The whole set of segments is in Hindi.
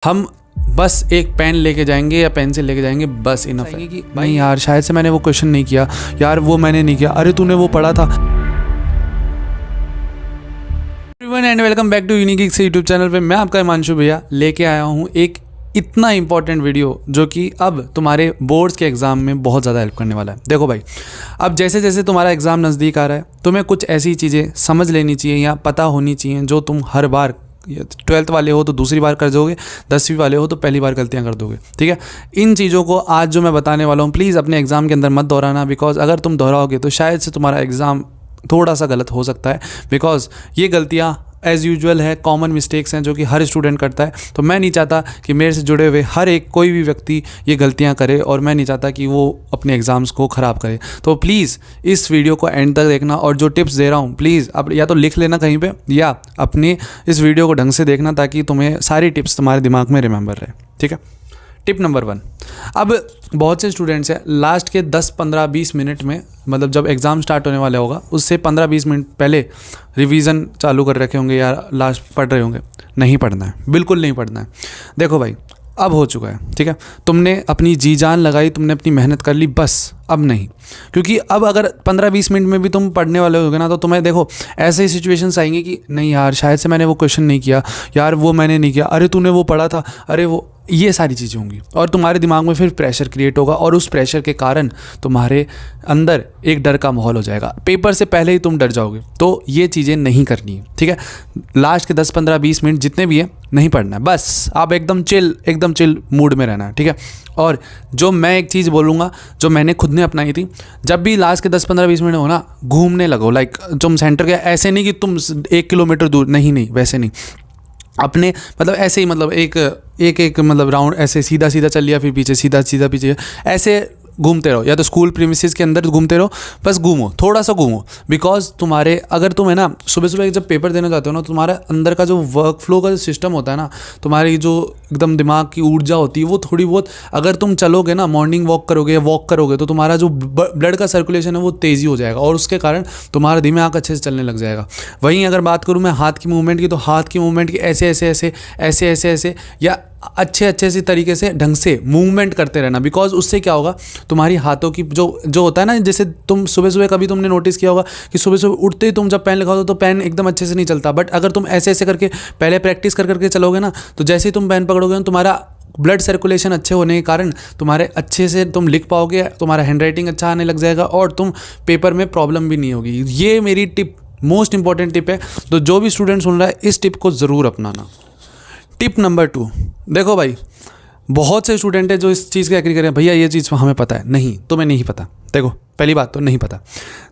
हम बस एक पेन लेके जाएंगे या पेंसिल लेके जाएंगे, बस इनफ है कि भाई यार शायद से मैंने वो क्वेश्चन नहीं किया, यार वो मैंने नहीं किया, अरे तूने वो पढ़ा था। Everyone and welcome back to unique YouTube channel पे। मैं आपका हिमांशु भैया लेके आया हूँ एक इतना इंपॉर्टेंट वीडियो जो कि अब तुम्हारे बोर्ड्स के एग्ज़ाम में बहुत ज़्यादा हेल्प करने वाला है। देखो भाई, अब जैसे जैसे तुम्हारा एग्ज़ाम नज़दीक आ रहा है, तुम्हें कुछ ऐसी चीज़ें समझ लेनी चाहिए या पता होनी चाहिए जो तुम हर बार 12th वाले हो तो दूसरी बार कर दोगे, 10वीं वाले हो तो पहली बार गलतियां कर दोगे। ठीक है, इन चीज़ों को आज जो मैं बताने वाला हूँ प्लीज़ अपने एग्ज़ाम के अंदर मत दोहराना, बिकॉज अगर तुम दोहराओगे तो शायद से तुम्हारा एग्ज़ाम थोड़ा सा गलत हो सकता है। बिकॉज ये गलतियाँ एज़ यूजुअल है, कॉमन मिस्टेक्स हैं जो कि हर स्टूडेंट करता है। तो मैं नहीं चाहता कि मेरे से जुड़े हुए हर एक कोई भी व्यक्ति ये गलतियां करे, और मैं नहीं चाहता कि वो अपने एग्ज़ाम्स को ख़राब करे। तो प्लीज़ इस वीडियो को एंड तक देखना, और जो टिप्स दे रहा हूँ प्लीज़ अब या तो लिख लेना कहीं पे या अपने इस वीडियो को ढंग से देखना, ताकि तुम्हें सारी टिप्स तुम्हारे दिमाग में रिमेंबर रहे। ठीक है, टिप नंबर 1। अब बहुत से स्टूडेंट्स हैं लास्ट के 10, 15, 20 मिनट में, मतलब जब एग्ज़ाम स्टार्ट होने वाला होगा उससे 15-20 मिनट पहले रिवीजन चालू कर रखे होंगे या लास्ट पढ़ रहे होंगे। नहीं पढ़ना है, बिल्कुल नहीं पढ़ना है। देखो भाई, अब हो चुका है, ठीक है, तुमने अपनी जी जान लगाई, तुमने अपनी मेहनत कर ली, बस अब नहीं। क्योंकि अब अगर 15-20 मिनट में भी तुम पढ़ने वाले होगे ना, तो तुम्हें देखो ऐसे ही सिचुएशंस आएंगी कि नहीं यार शायद से मैंने वो क्वेश्चन नहीं किया, यार वो मैंने नहीं किया, अरे तूने वो पढ़ा था, अरे वो, ये सारी चीज़ें होंगी और तुम्हारे दिमाग में फिर प्रेशर क्रिएट होगा, और उस प्रेशर के कारण तुम्हारे अंदर एक डर का माहौल हो जाएगा। पेपर से पहले ही तुम डर जाओगे। तो ये चीज़ें नहीं करनी है, ठीक है। लास्ट के 10, 15, 20 मिनट जितने भी हैं नहीं पढ़ना है, बस आप एकदम चिल मूड में रहना है, ठीक है। और जो मैं एक चीज़ बोलूँगा जो मैंने खुद ने अपनाई थी, जब भी लास्ट के 10, 15, 20 मिनट हो ना, घूमने लगो। लाइक तुम सेंटर के ऐसे नहीं कि तुम 1 किलोमीटर दूर, नहीं वैसे नहीं, अपने मतलब ऐसे ही, मतलब एक मतलब राउंड ऐसे सीधा चल लिया, फिर पीछे सीधा पीछे, ऐसे घूमते रहो। या तो स्कूल प्रीमिसेस के अंदर घूमते रहो, बस घूमो, थोड़ा सा घूमो। बिकॉज तुम्हारे अगर तुम है ना सुबह जब पेपर देने जाते हो ना, तुम्हारा अंदर का जो वर्क फ्लो का जो सिस्टम होता है ना, तुम्हारी जो एकदम दिमाग की ऊर्जा होती है, वो थोड़ी बहुत, अगर तुम चलोगे ना, मॉर्निंग वॉक करोगे या वॉक करोगे, तो तुम्हारा जो ब्लड का सर्कुलेशन है वो तेज़ी हो जाएगा, और उसके कारण तुम्हारा दिमाग अच्छे से चलने लग जाएगा। वहीं अगर बात करूँ मैं हाथ की मूवमेंट की, तो हाथ की मूवमेंट की ऐसे या अच्छे से तरीके से ढंग से मूवमेंट करते रहना। बिकॉज उससे क्या होगा, तुम्हारी हाथों की जो होता है ना, जैसे तुम सुबह कभी तुमने नोटिस किया होगा कि सुबह उठते ही तुम जब पेन लिखाओ तो पेन एकदम अच्छे से नहीं चलता, बट अगर तुम ऐसे करके पहले प्रैक्टिस करके चलोगे ना, तो जैसे ही तुम पेन पकड़ोगे ना, तुम्हारा ब्लड सर्कुलेशन अच्छे होने के कारण तुम्हारे अच्छे से तुम लिख पाओगे, तुम्हारा हैंडराइटिंग अच्छा आने लग जाएगा, और तुम पेपर में प्रॉब्लम भी नहीं होगी। ये मेरी टिप, मोस्ट इंपॉर्टेंट टिप है। तो जो भी स्टूडेंट सुन रहा है इस टिप को ज़रूर अपनाना। टिप नंबर 2, देखो भाई, बहुत से स्टूडेंट है जो इस चीज़ का एग्री करें, भैया ये चीज़ हमें पता है। नहीं, तुम्हें नहीं पता। देखो, पहली बात तो नहीं पता,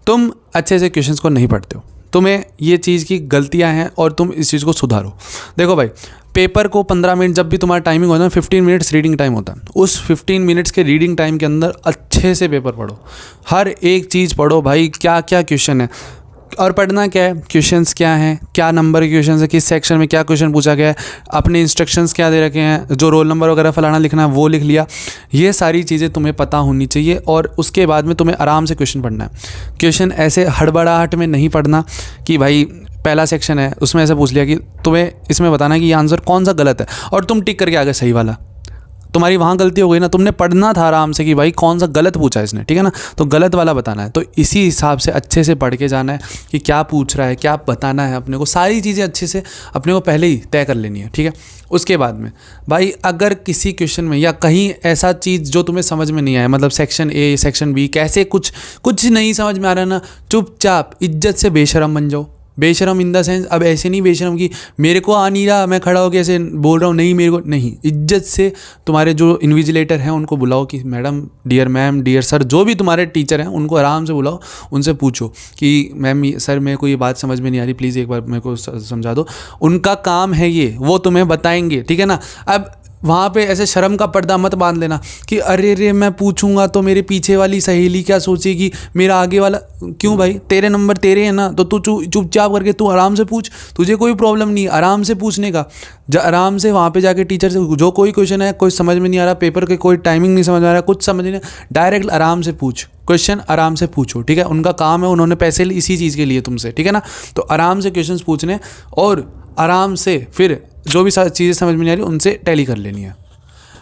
तुम अच्छे से क्वेश्चंस को नहीं पढ़ते हो, तुम्हें ये चीज़ की गलतियां हैं और तुम इस चीज़ को सुधारो। देखो भाई, पेपर को 15 मिनट जब भी तुम्हारा टाइमिंग होता है, 15 मिनट्स रीडिंग टाइम होता है, उस 15 मिनट्स के रीडिंग टाइम के अंदर अच्छे से पेपर पढ़ो, हर एक चीज़ पढ़ो भाई, क्या क्या क्वेश्चन है, और पढ़ना क्या है, क्वेश्चंस क्या हैं, क्या नंबर के क्वेश्चन है, किस सेक्शन में क्या क्वेश्चन पूछा गया है, अपने इंस्ट्रक्शंस क्या दे रखे हैं, जो रोल नंबर वगैरह फलाना लिखना है वो लिख लिया। ये सारी चीज़ें तुम्हें पता होनी चाहिए, और उसके बाद में तुम्हें आराम से क्वेश्चन पढ़ना है। क्वेश्चन ऐसे हड़बड़ाहट में नहीं पढ़ना कि भाई पहला सेक्शन है उसमें ऐसे पूछ लिया कि तुम्हें इसमें बताना है कि ये आंसर कौन सा गलत है, और तुम टिक करके आ गए सही वाला, तुम्हारी वहाँ गलती हो गई ना। तुमने पढ़ना था आराम से कि भाई कौन सा गलत पूछा है इसने, ठीक है ना, तो गलत वाला बताना है। तो इसी हिसाब से अच्छे से पढ़ के जाना है कि क्या पूछ रहा है, क्या बताना है अपने को, सारी चीज़ें अच्छे से अपने को पहले ही तय कर लेनी है, ठीक है। उसके बाद में भाई, अगर किसी क्वेश्चन में या कहीं ऐसा चीज़ जो तुम्हें समझ में नहीं आया, मतलब सेक्शन ए, सेक्शन बी, कैसे कुछ नहीं समझ में आ रहा ना, चुपचाप इज्जत से बेशरम बन जाओ। बेशरम इन द सेंस, अब ऐसे नहीं बेशरम कि मेरे को आ नहीं रहा, मैं खड़ा होकर ऐसे बोल रहा हूँ, नहीं मेरे को नहीं, इज्जत से तुम्हारे जो इन्विजिलेटर हैं उनको बुलाओ कि madam, dear ma'am, dear sir, जो भी तुम्हारे टीचर हैं उनको आराम से बुलाओ, उनसे पूछो कि मैम सर मेरे को ये बात समझ में नहीं आ रही, प्लीज़ एक बार मेरे को समझा दो। उनका काम है ये, वो तुम्हें बताएंगे, ठीक है ना। अब वहाँ पे ऐसे शर्म का पर्दा मत बांध लेना कि अरे मैं पूछूंगा तो मेरे पीछे वाली सहेली क्या सोचेगी, मेरा आगे वाला, क्यों भाई, तेरे नंबर तेरे हैं ना, तो तू चुपचाप करके तू आराम से पूछ, तुझे कोई प्रॉब्लम नहीं, आराम से पूछने का। आराम से वहाँ पे जाके टीचर से जो कोई क्वेश्चन है, कोई समझ में नहीं आ रहा, पेपर के कोई टाइमिंग नहीं समझ में आ रहा, कुछ समझ नहीं, डायरेक्ट आराम से पूछ, क्वेश्चन आराम से पूछो, ठीक है। उनका काम है, उन्होंने पैसे इसी चीज़ के लिए तुमसे, ठीक है ना। तो आराम से क्वेश्चंस पूछने, और आराम से फिर जो भी चीज़ें समझ में नहीं आ रही उनसे टैली कर लेनी है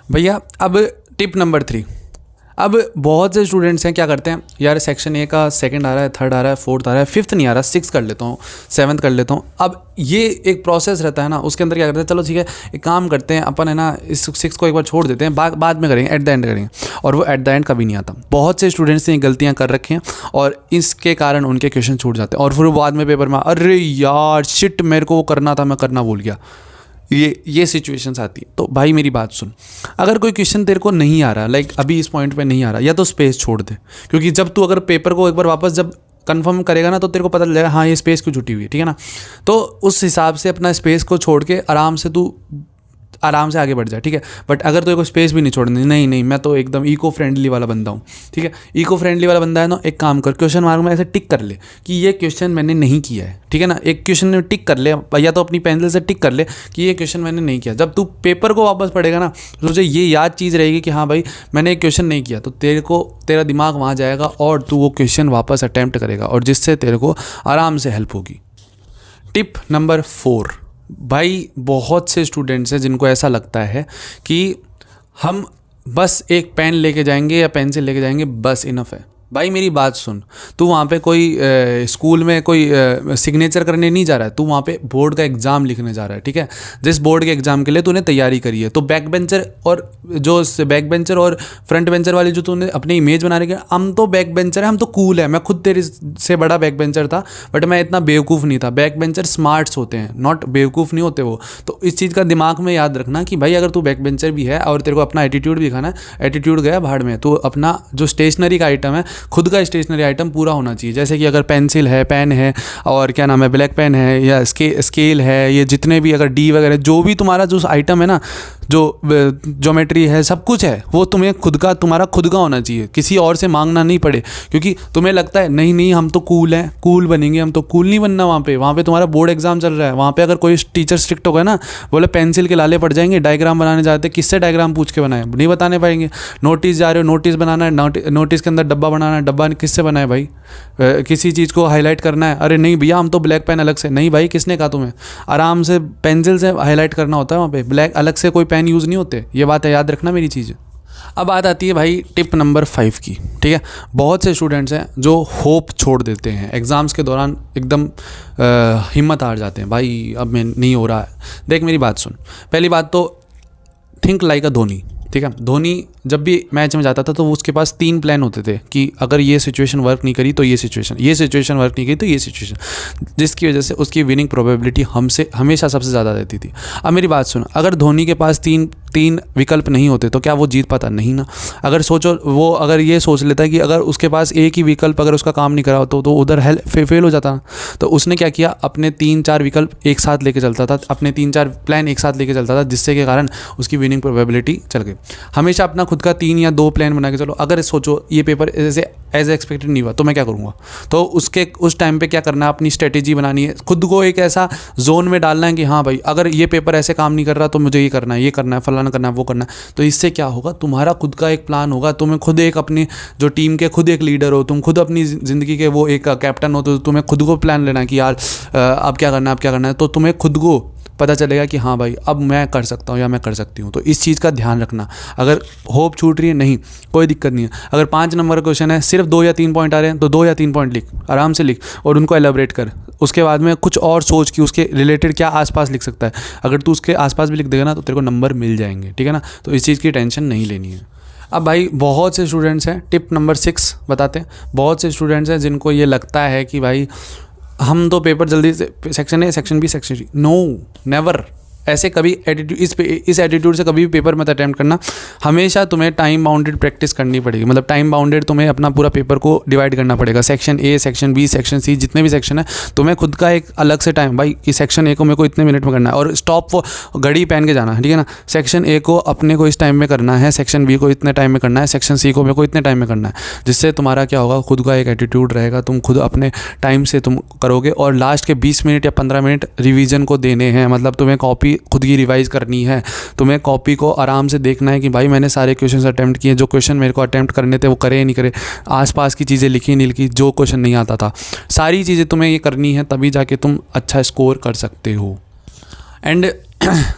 भैया। अब टिप नंबर 3, अब बहुत से स्टूडेंट्स हैं क्या करते हैं, यार सेक्शन ए का सेकंड आ रहा है, थर्ड आ रहा है, फोर्थ आ रहा है, फिफ्थ नहीं आ रहा, सिक्स कर लेता हूँ, सेवन्थ कर लेता हूँ। अब ये एक प्रोसेस रहता है ना, उसके अंदर क्या करते हैं, चलो ठीक है एक काम करते हैं अपन, है ना, इस सिक्स को एक बार छोड़ देते हैं, बाद में करेंगे, एट द एंड करेंगे, और वो एट द एंड कभी नहीं आता। बहुत से स्टूडेंट्स ने गलतियाँ कर रखी हैं और इसके कारण उनके क्वेश्चन छूट जाते हैं, और फिर वो बाद में पेपर में, अरे यार शिट मेरे को वो करना था, मैं करना भूल गया, ये सिचुएशंस आती है। तो भाई मेरी बात सुन, अगर कोई क्वेश्चन तेरे को नहीं आ रहा, लाइक अभी इस पॉइंट पे नहीं आ रहा, या तो स्पेस छोड़ दे, क्योंकि जब तू अगर पेपर को एक बार वापस जब कंफर्म करेगा ना तो तेरे को पता चल जाएगा हाँ ये स्पेस क्यों छुट्टी हुई है, ठीक है ना। तो उस हिसाब से अपना स्पेस को छोड़ के आराम से आगे बढ़ जाए, ठीक है। बट अगर तो कोई स्पेस भी नहीं छोड़नी, नहीं मैं तो एकदम इको फ्रेंडली वाला बंदा हूँ, ठीक है, इको फ्रेंडली वाला बंदा है ना, एक काम कर, क्वेश्चन मार्क में ऐसे टिक कर ले कि ये क्वेश्चन मैंने नहीं किया है, ठीक है ना। एक क्वेश्चन में टिक कर ले, या तो अपनी पेंसिल से टिक कर ले कि ये क्वेश्चन मैंने नहीं किया। जब तू पेपर को वापस पढ़ेगा ना तो तुझे ये याद चीज़ रहेगी कि हाँ भाई मैंने एक क्वेश्चन नहीं किया, तो तेरा दिमाग वहाँ जाएगा और तू वो क्वेश्चन वापस अटैम्प्ट करेगा, और जिससे तेरे को आराम से हेल्प होगी। टिप नंबर 4, भाई बहुत से स्टूडेंट्स हैं जिनको ऐसा लगता है कि हम बस एक पेन लेके जाएंगे या पेंसिल लेके जाएंगे बस इनफ है। भाई मेरी बात सुन, तू वहाँ पे कोई स्कूल में कोई सिग्नेचर करने नहीं जा रहा है, तू वहाँ पे बोर्ड का एग्ज़ाम लिखने जा रहा है, ठीक है। जिस बोर्ड के एग्ज़ाम के लिए तूने तैयारी करी है, तो बैक बेंचर और फ्रंट बेंचर वाली जो तूने अपनी इमेज बना रही है, हम तो बैक बेंचर है, हम तो कूल है। मैं खुद तेरे से बड़ा बैक बेंचर था, बट मैं इतना बेवकूफ़ नहीं था। बैक बेंचर स्मार्ट्स होते हैं, नॉट बेवकूफ़ नहीं होते वो। तो इस चीज़ का दिमाग में याद रखना कि भाई अगर तू बैक बेंचर भी है और तेरे को अपना एटीट्यूड भी दिखाना है, एटीट्यूड गया भाड़ में, तो अपना जो स्टेशनरी का आइटम है, खुद का स्टेशनरी आइटम पूरा होना चाहिए। जैसे कि अगर पेंसिल है, पेन है, और क्या नाम है, ब्लैक पेन है, या स्केल है, ये जितने भी अगर डी वगैरह जो भी तुम्हारा जो आइटम है ना, जो ज्योमेट्री है, सब कुछ है, वो तुम्हारा खुद का होना चाहिए, किसी और से मांगना नहीं पड़े। क्योंकि तुम्हें लगता है नहीं हम तो कूल हैं, कूल बनेंगे, हम तो कूल नहीं बनना। वहाँ पे तुम्हारा बोर्ड एग्जाम चल रहा है, वहाँ पे अगर कोई टीचर स्ट्रिक्ट होगा ना, बोले पेंसिल के लाले पड़ जाएंगे, डायग्राम बनाने जाते, किससे डायग्राम पूछ के बनाए, नहीं बताने पाएंगे। नोटिस जा रहे हो, नोटिस बनाना है, नोटिस के अंदर डब्बा बनाना है, डब्बा किससे बनाए भाई। किसी चीज़ को हाईलाइट करना है, अरे नहीं भैया हम तो ब्लैक पेन अलग से, नहीं भाई किसने कहा तुम्हें, आराम से पेंसिल से हाईलाइट करना होता है, वहाँ पे ब्लैक अलग से कोई पेन यूज़ नहीं होते। ये बात है, याद रखना मेरी चीज़। अब बात आती है भाई टिप नंबर 5 की, ठीक है। बहुत से स्टूडेंट्स हैं जो होप छोड़ देते हैं एग्ज़ाम्स के दौरान, एकदम हिम्मत हार जाते हैं, भाई अब मैं नहीं हो रहा है। देख मेरी बात सुन, पहली बात तो थिंक लाइक अ धोनी, ठीक है। धोनी जब भी मैच में जाता था तो उसके पास 3 प्लान होते थे कि अगर ये सिचुएशन वर्क नहीं करी तो ये सिचुएशन वर्क नहीं करी तो ये सिचुएशन, जिसकी वजह से उसकी विनिंग प्रोबेबिलिटी हमसे हमेशा सबसे ज़्यादा रहती थी। अब मेरी बात सुनो, अगर धोनी के पास तीन विकल्प नहीं होते तो क्या वो जीत पाता? नहीं ना। अगर सोचो, वो अगर ये सोच लेता है कि अगर उसके पास एक ही विकल्प अगर उसका काम नहीं करा हो तो उधर फेल हो जाता। तो उसने क्या किया, अपने 3-4 विकल्प एक साथ लेके चलता था, अपने 3-4 प्लान एक साथ लेके चलता था, जिससे के कारण उसकी विनिंग प्रोबेबिलिटी चल गई। हमेशा अपना खुद का 3 या 2 प्लान बना के चलो। अगर सोचो ये पेपर जैसे एज एक्सपेक्टेड नहीं हुआ तो मैं क्या करूँगा, तो उस टाइम पे क्या करना है, अपनी स्ट्रेटेजी बनानी है, खुद को एक ऐसा जोन में डालना है कि हाँ भाई अगर ये पेपर ऐसे काम नहीं कर रहा तो मुझे ये करना है, फलाना करना है, वो करना है। तो इससे क्या होगा, तुम्हारा खुद का एक प्लान होगा, तुम्हें खुद एक अपनी जो टीम के खुद एक लीडर हो, तुम खुद अपनी ज़िंदगी के वो एक कैप्टन हो, तो तुम्हें खुद को प्लान लेना है कि यार अब क्या करना है, तो तुम्हें खुद को पता चलेगा कि हाँ भाई अब मैं कर सकता हूँ या मैं कर सकती हूँ। तो इस चीज़ का ध्यान रखना। अगर होप छूट रही है, नहीं कोई दिक्कत नहीं है। अगर 5 नंबर का क्वेश्चन है, सिर्फ 2 या 3 पॉइंट आ रहे हैं तो 2 या 3 पॉइंट लिख, आराम से लिख और उनको एलाबरेट कर। उसके बाद में कुछ और सोच कि उसके रिलेटेड क्या आसपास लिख सकता है। अगर तू उसके आसपास भी लिख देगा ना तो तेरे को नंबर मिल जाएंगे, ठीक है ना। तो इस चीज़ की टेंशन नहीं लेनी है। अब भाई बहुत से स्टूडेंट्स हैं, टिप नंबर 6 बताते हैं। बहुत से स्टूडेंट्स हैं जिनको ये लगता है कि भाई हम तो पेपर जल्दी से section A, section B, section C, no never. ऐसे कभी इस एटीट्यूड से कभी भी पेपर मत अटैम्प्ट करना। हमेशा तुम्हें टाइम बाउंडेड प्रैक्टिस करनी पड़ेगी, मतलब टाइम बाउंडेड तुम्हें अपना पूरा पेपर को डिवाइड करना पड़ेगा। Section A, section B, section C, जितने भी सेक्शन है तुम्हें खुद का एक अलग से टाइम, भाई कि सेक्शन ए को मेरे को इतने मिनट में करना है और स्टॉप वो घड़ी पहन के जाना है, ठीक है ना। सेक्शन ए को अपने को इस टाइम में करना है, सेक्शन बी को इतने टाइम में करना है, सेक्शन सी को मेरे को इतने टाइम में करना है। जिससे तुम्हारा क्या होगा, खुद का एक एटीट्यूड रहेगा, तुम खुद अपने टाइम से तुम करोगे। और लास्ट के 20 मिनट या 15 मिनट रिवीजन को देने हैं, मतलब तुम्हें कॉपी खुद की रिवाइज करनी है। तुम्हें कॉपी को आराम से देखना है कि भाई मैंने सारे क्वेश्चन अटेम्प्ट किए, जो क्वेश्चन मेरे को अटेम्प्ट करने थे वो करे नहीं करे, आसपास की चीज़ें लिखी नहीं लिखी, जो क्वेश्चन नहीं आता था, सारी चीज़ें तुम्हें ये करनी है, तभी जाके तुम अच्छा स्कोर कर सकते हो। एंड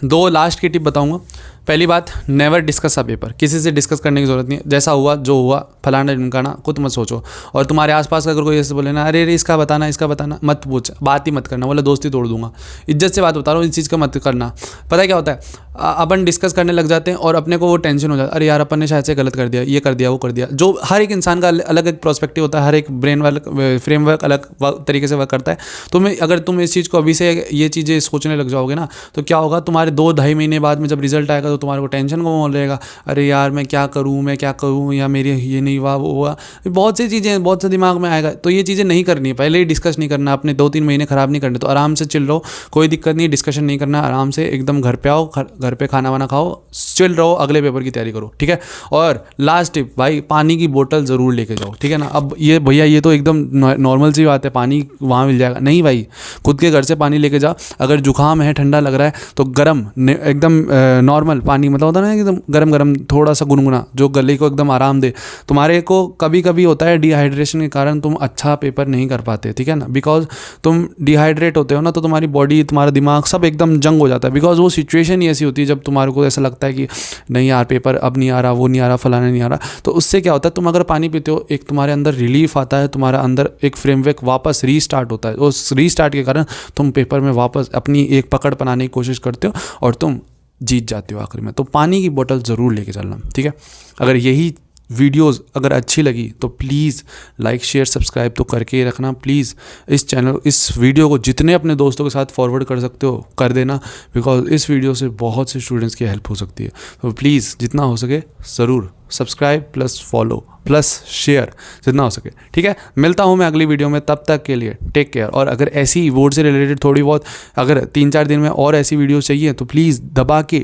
2 लास्ट की टिप बताऊंगा। पहली बात, नेवर डिस्कस अ पेपर। किसी से डिस्कस करने की ज़रूरत नहीं है, जैसा हुआ जो हुआ फलाना ढिमकाना खुद मत सोचो। और तुम्हारे आसपास का अगर कोई ऐसे बोले ना, अरे इसका बताना, मत पूछ, बात ही मत करना, बोला दोस्ती तोड़ दूंगा। इज्जत से बात बता रहा हूँ, इस चीज़ का मत करना। पता है क्या होता है, अपन डिस्कस करने लग जाते हैं और अपने को वो टेंशन हो जाता है, अरे यार अपन ने शायद से गलत कर दिया, ये कर दिया, वो कर दिया। जो हर एक इंसान का अलग एक प्रोस्पेक्टिव होता है, हर एक ब्रेन वाला फ्रेमवर्क अलग तरीके से वर्क करता है। अगर तुम इस चीज़ को अभी से ये चीज़ें सोचने लग जाओगे ना, तो क्या होगा, तुम्हारे 2-2.5 महीने बाद में जब रिजल्ट आएगा तो तुम्हारे को टेंशन को हो रहेगा, अरे यार मैं क्या करूँ, या मेरे ये नहीं हुआ, वो हुआ। बहुत सी चीज़ें, बहुत से दिमाग में आएगा। तो ये चीज़ें नहीं करनी है, पहले ही डिस्कस नहीं करना, अपने 2-3 महीने ख़राब नहीं करने। तो आराम से चिल रहो, कोई दिक्कत नहीं, डिस्कशन नहीं करना, आराम से एकदम घर पे आओ, घर पे खाना वाना खाओ, चिल रहो, अगले पेपर की तैयारी करो, ठीक है। और लास्ट टिप भाई, पानी की बोतल ज़रूर लेके जाओ, ठीक है ना। अब ये भैया ये तो एकदम नॉर्मल सी बात है, पानी वहाँ मिल जाएगा, नहीं भाई, खुद के घर से पानी लेके जाओ। अगर जुकाम है, ठंडा लग रहा है, तो गर्म एकदम नॉर्मल पानी, मतलब होता है ना एकदम गरम थोड़ा सा गुनगुना, जो गले को एकदम आराम दे। तुम्हारे को कभी कभी होता है डिहाइड्रेशन के कारण तुम अच्छा पेपर नहीं कर पाते, ठीक है ना। बिकॉज तुम डिहाइड्रेट होते हो ना, तो तुम्हारी बॉडी, तुम्हारा दिमाग सब एकदम जंग हो जाता है। बिकॉज वो सिचुएशन ही ऐसी होती है जब तुम्हारे को ऐसा लगता है कि नहीं यार पेपर अब नहीं आ रहा, वो नहीं आ रहा, फलाना नहीं आ रहा। तो उससे क्या होता है, तुम अगर पानी पीते हो, एक तुम्हारे अंदर रिलीफ आता है, तुम्हारा अंदर एक फ्रेमवर्क वापस रीस्टार्ट होता है। उस रीस्टार्ट के कारण तुम पेपर में वापस अपनी एक पकड़ बनाने की कोशिश करते हो और तुम जीत जाते हो आखिर में। तो पानी की बोतल ज़रूर लेके चलना, ठीक है। अगर यही वीडियोस अगर अच्छी लगी तो प्लीज़ लाइक शेयर सब्सक्राइब तो करके ही रखना प्लीज़। इस वीडियो को जितने अपने दोस्तों के साथ फॉरवर्ड कर सकते हो कर देना, बिकॉज इस वीडियो से बहुत से स्टूडेंट्स की हेल्प हो सकती है। तो प्लीज़ जितना हो सके ज़रूर subscribe plus follow plus share जितना हो सके, ठीक है। मिलता हूँ मैं अगली वीडियो में, तब तक के लिए टेक केयर। और अगर ऐसी बोर्ड से रिलेटेड थोड़ी बहुत अगर 3-4 दिन में और ऐसी वीडियो चाहिए तो प्लीज़ दबा के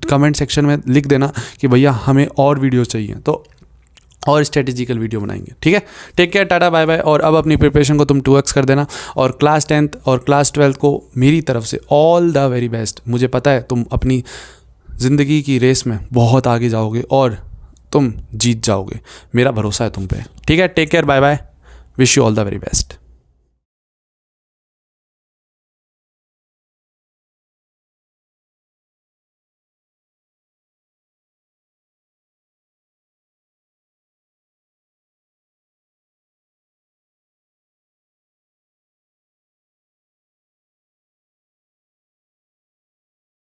कमेंट सेक्शन में लिख देना कि भैया हमें और वीडियो चाहिए, तो और स्ट्रेटेजिकल वीडियो बनाएंगे, ठीक है। Take care, tata bye bye. और अब अपनी प्रिपरेशन को तुम 2x कर देना। और क्लास 10th और क्लास 12th को मेरी तरफ से ऑल द वेरी बेस्ट। मुझे पता है तुम अपनी ज़िंदगी की रेस में बहुत आगे जाओगे और तुम जीत जाओगे, मेरा भरोसा है तुम पे, ठीक है। Take care, bye bye, wish you all the very best.